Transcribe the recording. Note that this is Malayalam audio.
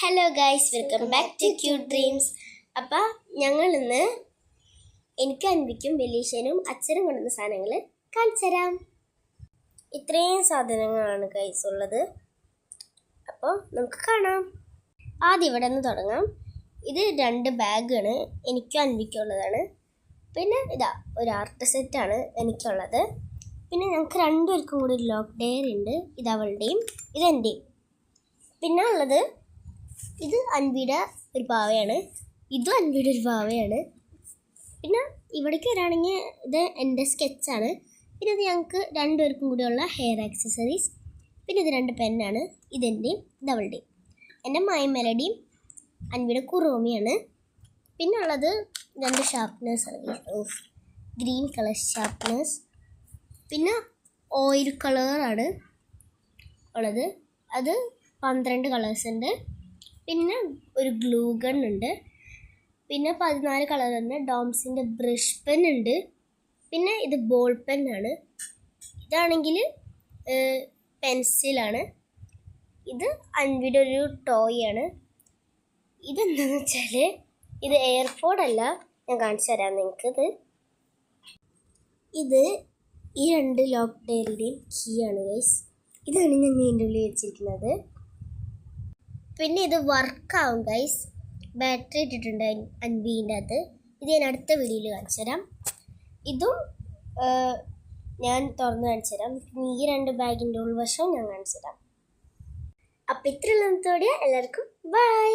Hello guys, welcome back to cute dreams. അപ്പോൾ ഞങ്ങൾ ഇന്ന് എനിക്ക് അൻവിക്കും ബെലീഷനും അച്ഛനും കൊണ്ടുവന്ന സാധനങ്ങൾ കാണിച്ചു തരാം. ഇത്രയും സാധനങ്ങളാണ് ഗൈസ് ഉള്ളത്. അപ്പോൾ നമുക്ക് കാണാം. ആദ്യം ഇവിടെ നിന്ന് തുടങ്ങാം. ഇത് 2 ബാഗാണ്, എനിക്കും അൻവിക്കും ഉള്ളതാണ്. പിന്നെ ഇതാ ഒരു ആർട്ട് സെറ്റാണ് എനിക്കുള്ളത്. പിന്നെ ഞങ്ങൾക്ക് 2 പേർക്കും കൂടി ലോക്ക് ഡെയർ ഉണ്ട്. ഇത് അവളുടെയും ഇതെൻ്റെയും. പിന്നെ ഉള്ളത് ഇത് അൻവിയുടെ ഒരു പാവയാണ്, ഇതും അൻവിയുടെ ഒരു പാവയാണ്. പിന്നെ ഇവിടേക്ക് വരാണെങ്കിൽ ഇത് എൻ്റെ സ്കെച്ചാണ്. പിന്നെ ഇത് ഞങ്ങൾക്ക് 2 പേർക്കും കൂടിയുള്ള ഹെയർ ആക്സസറീസ്. പിന്നെ ഇത് 2 പെന്നാണ്, ഇതെൻ്റെയും ഇത് അവളുടെയും. എൻ്റെ മൈ മെലഡിയും അൻവിയുടെ കുറോമിയാണ്. പിന്നെ ഉള്ളത് 2 ഷാർപ്പ്നേഴ്സാണ്, ഗ്രീൻ കളർ ഷാർപ്പ്നേഴ്സ്. പിന്നെ ഓയിൽ കളറാണ് ഉള്ളത്, അത് 12 കളേഴ്സ് ഉണ്ട്. പിന്നെ ഒരു ഗ്ലൂ ഗൺ ഉണ്ട്. പിന്നെ 14 കളറുണ്ട്. ഡോംസിൻ്റെ ബ്രഷ് പെൻ ഉണ്ട്. പിന്നെ ഇത് ബോൾ പെന്നാണ്. ഇതാണെങ്കിൽ പെൻസിലാണ്. ഇത് അൻവിയുടെ ഒരു ടോയ് ആണ്. ഇതെന്താണെന്ന് വെച്ചാൽ ഇത് എയർപോഡ് അല്ല, ഞാൻ കാണിച്ചു തരാം നിങ്ങൾക്കിത്. ഇത് ഈ 2 ലോക്ക് ഡെയറിൻ്റെയും കീ ആണ് ഗൈസ്. ഇതാണ് ഞാൻ ഇതിൻ്റെ ഉള്ളിൽ വെച്ചിരിക്കുന്നത്. പിന്നെ ഇത് വർക്കാവും ഗൈസ്, ബാറ്ററി ഇട്ടിട്ടുണ്ട് അൻവീൻ്റെ അത്. ഇത് ഞാൻ അടുത്ത വീഡിയോയിൽ കാണിച്ചു തരാം. ഇതും ഞാൻ തുറന്ന് കാണിച്ചു തരാം. പിന്നെ ഈ 2 ബാഗിൻ്റെ ഉൾവശവും ഞാൻ കാണിച്ചു തരാം. അപ്പം ഇത്രയുള്ളതോടെ എല്ലാവർക്കും ബൈ.